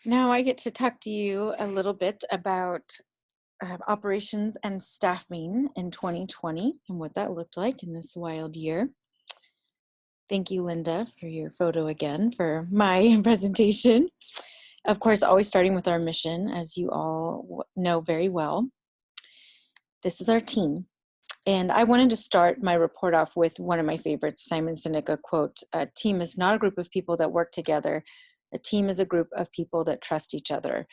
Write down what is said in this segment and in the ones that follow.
Now I get to talk to you a little bit about operations and staffing in 2020 and what that looked like in this wild year. Thank you, Linda, for your photo again for my presentation. Of course, always starting with our mission, as you all know very well. This is our team. And I wanted to start my report off with one of my favorites, Simon Sinek quote: "A team is not a group of people that work together. A team is a group of people that trust each other."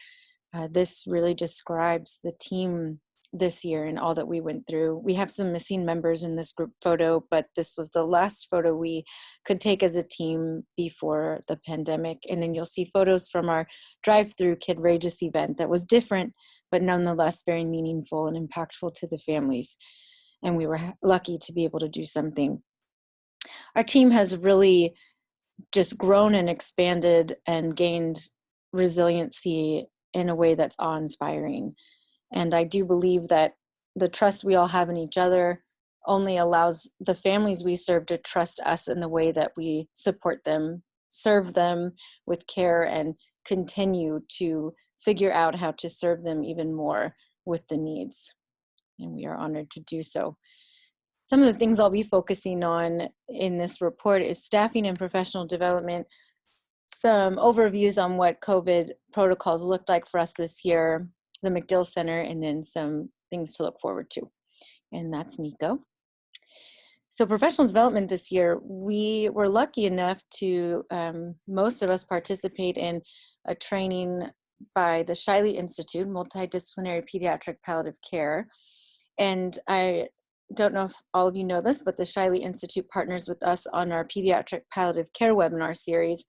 This really describes the team this year and all that we went through. We have some missing members in this group photo, but this was the last photo we could take as a team before the pandemic. And then you'll see photos from our drive-through Kid Rageous event that was different, but nonetheless very meaningful and impactful to the families. And we were lucky to be able to do something. Our team has really just grown and expanded and gained resiliency in a way that's awe-inspiring. And I do believe that the trust we all have in each other only allows the families we serve to trust us in the way that we support them, serve them with care, and continue to figure out how to serve them even more with the needs. And we are honored to do so. Some of the things I'll be focusing on in this report is staffing and professional development, some overviews on what COVID protocols looked like for us this year, the McDill Center, and then some things to look forward to. And that's Nico. So professional development this year, we were lucky enough to, most of us participate in a training by the Shiley Institute, Multidisciplinary Pediatric Palliative Care. And I don't know if all of you know this, but the Shiley Institute partners with us on our Pediatric Palliative Care webinar series.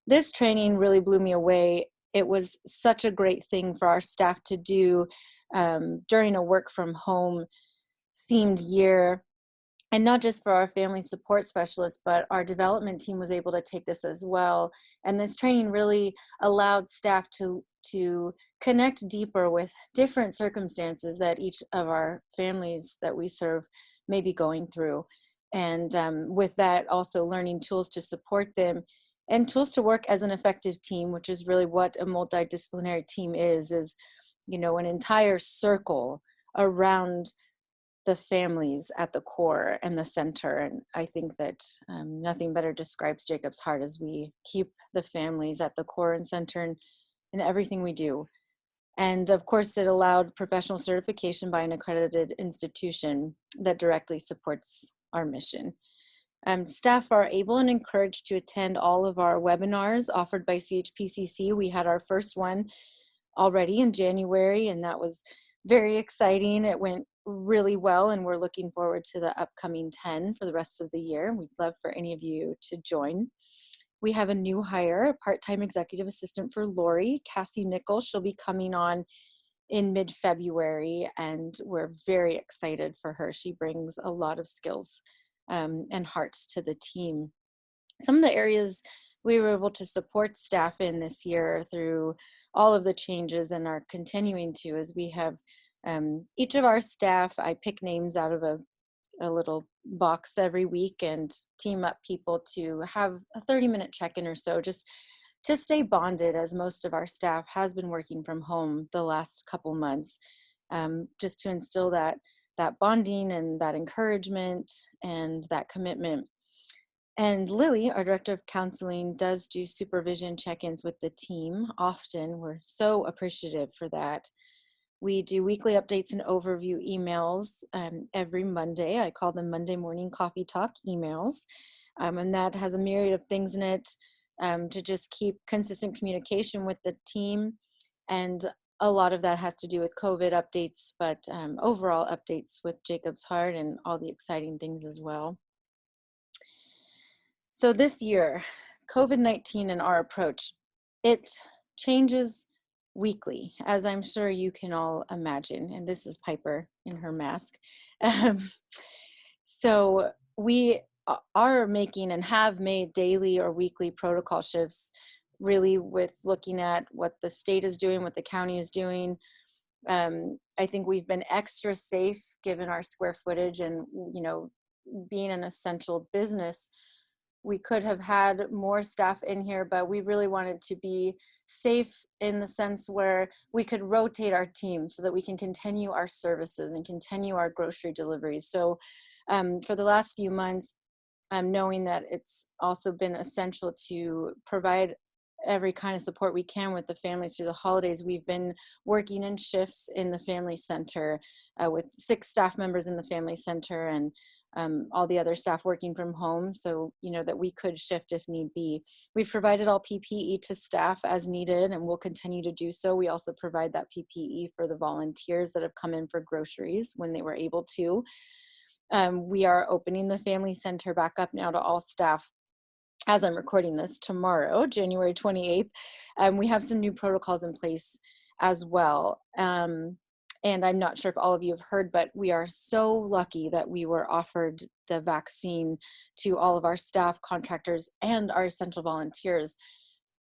This training really blew me away. It was such a great thing for our staff to do during a work from home themed year. And not just for our family support specialists, but our development team was able to take this as well. And this training really allowed staff to connect deeper with different circumstances that each of our families that we serve may be going through. And with that, also learning tools to support them and tools to work as an effective team, which is really what a multidisciplinary team is, an entire circle around the families at the core and the center. And I think that nothing better describes Jacob's heart as we keep the families at the core and center in everything we do. And of course, it allowed professional certification by an accredited institution that directly supports our mission. Staff are able and encouraged to attend all of our webinars offered by CHPCC. We had our first one already in January, and that was very exciting. It went really well, and we're looking forward to the upcoming 10 for the rest of the year. We'd love for any of you to join. We have a new hire, a part-time executive assistant for Lori, Cassie Nichols. She'll be coming on in mid-February, and we're very excited for her. She brings a lot of skills and hearts to the team. Some of the areas we were able to support staff in this year through all of the changes and are continuing to is we have each of our staff, I pick names out of a little box every week and team up people to have a 30-minute check-in or so, just to stay bonded, as most of our staff has been working from home the last couple months, just to instill that bonding and that encouragement and that commitment. And Lily, our director of counseling, does do supervision check-ins with the team often. We're so appreciative for that. We do weekly updates and overview emails every Monday. I call them Monday morning coffee talk emails. And that has a myriad of things in it to just keep consistent communication with the team. And a lot of that has to do with COVID updates, but overall updates with Jacob's Heart and all the exciting things as well. So this year, COVID-19 and our approach, it changes weekly, as I'm sure you can all imagine. And this is Piper in her mask. So we are making and have made daily or weekly protocol shifts, really with looking at what the state is doing, what the county is doing. I think we've been extra safe given our square footage and, being an essential business. we could have had more staff in here, but we really wanted to be safe in the sense where we could rotate our team so that we can continue our services and continue our grocery deliveries. So for the last few months, knowing that it's also been essential to provide every kind of support we can with the families through the holidays, we've been working in shifts in the family center with 6 staff members in the family center, and all the other staff working from home, so that we could shift if need be. We've provided all PPE to staff as needed, and we'll continue to do so. We also provide that PPE for the volunteers that have come in for groceries when they were able to. We are opening the family center back up now to all staff as I'm recording this tomorrow, January 28th. We have some new protocols in place as well. And I'm not sure if all of you have heard, but we are so lucky that we were offered the vaccine to all of our staff, contractors, and our essential volunteers.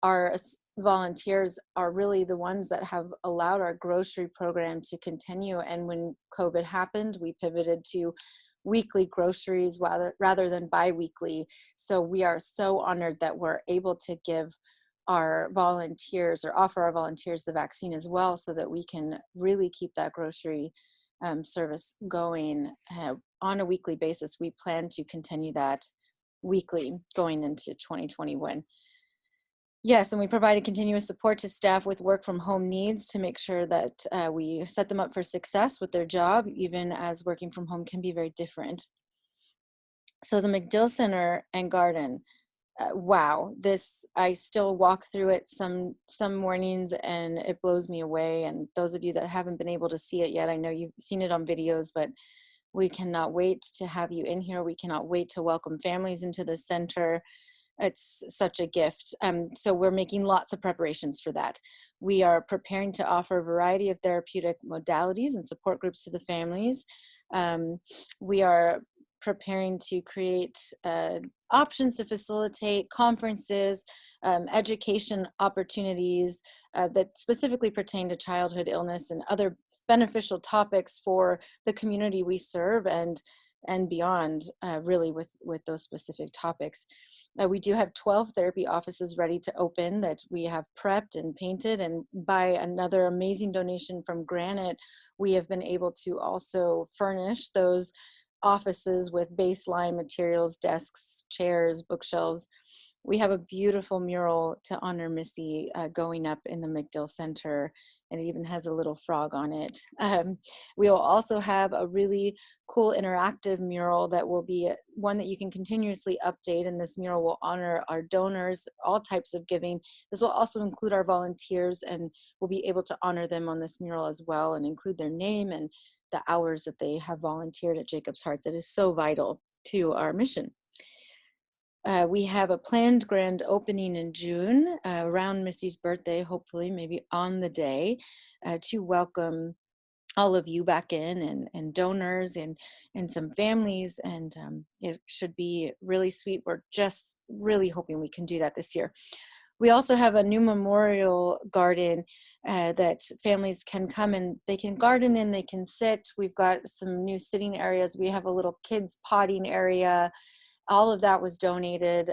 Our volunteers are really the ones that have allowed our grocery program to continue. And when COVID happened, we pivoted to weekly groceries rather than bi-weekly. So we are so honored that we're able to give our volunteers or offer our volunteers the vaccine as well, so that we can really keep that grocery service going on a weekly basis. We plan to continue that weekly going into 2021. Yes, and we provided continuous support to staff with work from home needs to make sure that we set them up for success with their job, even as working from home can be very different. So the MacDill Center and Garden, wow, I still walk through it some mornings and it blows me away. And those of you that haven't been able to see it yet, I know you've seen it on videos, but we cannot wait to have you in here. We cannot wait to welcome families into the center. It's such a gift. So we're making lots of preparations for that. We are preparing to offer a variety of therapeutic modalities and support groups to the families. We are preparing to create options to facilitate conferences, education opportunities that specifically pertain to childhood illness and other beneficial topics for the community we serve and beyond, really with those specific topics. We do have 12 therapy offices ready to open that we have prepped and painted, and by another amazing donation from Granite, we have been able to also furnish those offices with baseline materials, desks, chairs, bookshelves. We have a beautiful mural to honor Missy going up in the MacDill Center, and it even has a little frog on it. We will also have a really cool interactive mural that will be one that you can continuously update, and this mural will honor our donors, all types of giving. This will also include our volunteers, and we'll be able to honor them on this mural as well and include their name and the hours that they have volunteered at Jacob's Heart that is so vital to our mission. We have a planned grand opening in June around Missy's birthday, hopefully maybe on the day, to welcome all of you back in and donors and some families, and it should be really sweet. We're just really hoping we can do that this year. We also have a new memorial garden that families can come and they can garden in, they can sit. We've got some new sitting areas. We have a little kids potting area. All of that was donated.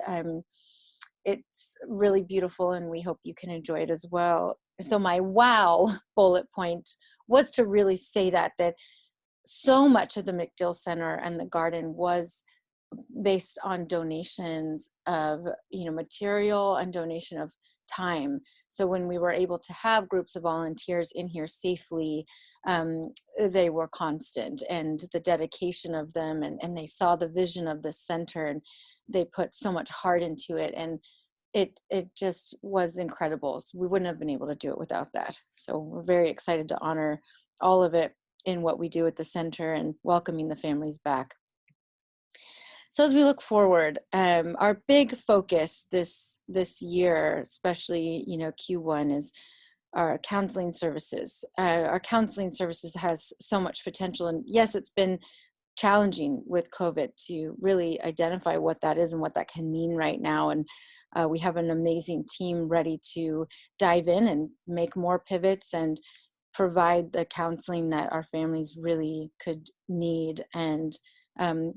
It's really beautiful, and we hope you can enjoy it as well. So my wow bullet point was to really say that so much of the MacDill Center and the garden was based on donations of material and donation of time. So when we were able to have groups of volunteers in here safely, they were constant, and the dedication of them, and they saw the vision of the center, and they put so much heart into it, and it just was incredible. So we wouldn't have been able to do it without that. So we're very excited to honor all of it in what we do at the center and welcoming the families back. So as we look forward, our big focus this year, especially Q1, is our counseling services. Our counseling services has so much potential, and yes, it's been challenging with COVID to really identify what that is and what that can mean right now. And we have an amazing team ready to dive in and make more pivots and provide the counseling that our families really could need. And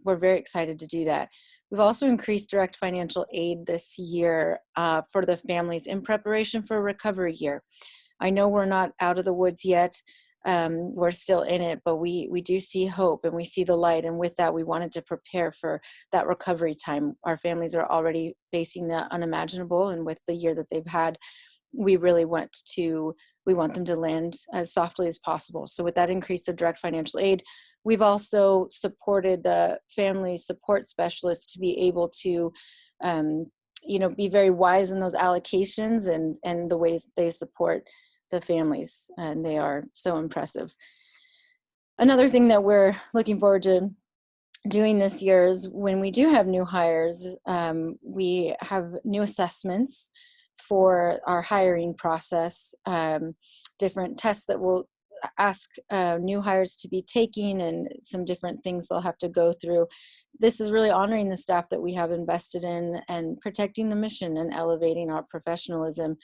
we're very excited to do that. We've also increased direct financial aid this year for the families in preparation for a recovery year. I know we're not out of the woods yet. We're still in it, but we do see hope and we see the light. And with that, we wanted to prepare for that recovery time. Our families are already facing the unimaginable, and with the year that they've had, we really want them to land as softly as possible. So with that increase of direct financial aid, we've also supported the family support specialists to be able to be very wise in those allocations and the ways they support the families, and they are so impressive. Another thing that we're looking forward to doing this year is when we do have new hires, we have new assessments for our hiring process, different tests that we'll ask new hires to be taking, and some different things they'll have to go through. This is really honoring the staff that we have invested in and protecting the mission and elevating our professionalism.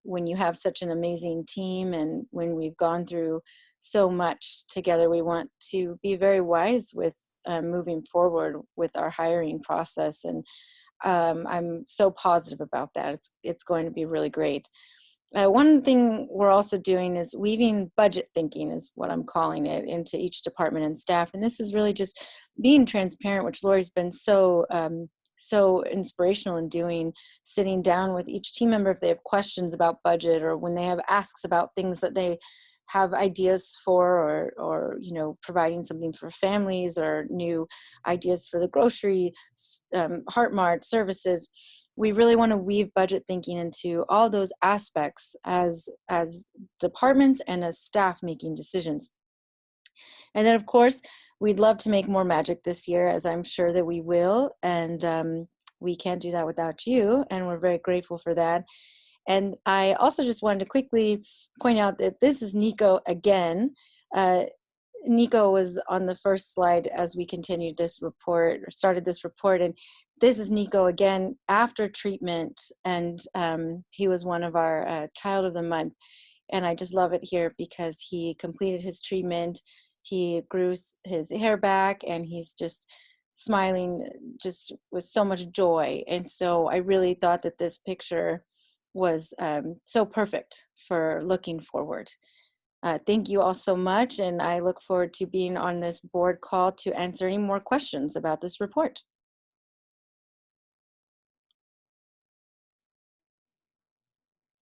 When you have such an amazing team and when we've gone through so much together, we want to be very wise with moving forward with our hiring process. And I'm so positive about that. It's going to be really great. One thing we're also doing is weaving budget thinking, is what I'm calling it, into each department and staff. And this is really just being transparent, which Lori's been so inspirational in doing, sitting down with each team member if they have questions about budget, or when they have asks about things that they have ideas for, or providing something for families, or new ideas for the grocery Heart Mart services. We really want to weave budget thinking into all those aspects as departments and as staff making decisions. And then, of course, we'd love to make more magic this year, as I'm sure that we will. And we can't do that without you. And we're very grateful for that. And I also just wanted to quickly point out that this is Nico again. Nico was on the first slide as we continued this report, or started this report. And this is Nico again after treatment. And he was one of our Child of the Month. And I just love it here because he completed his treatment. He grew his hair back, and he's just smiling just with so much joy. And so I really thought that this picture was so perfect for looking forward. Thank you all so much, and I look forward to being on this board call to answer any more questions about this report.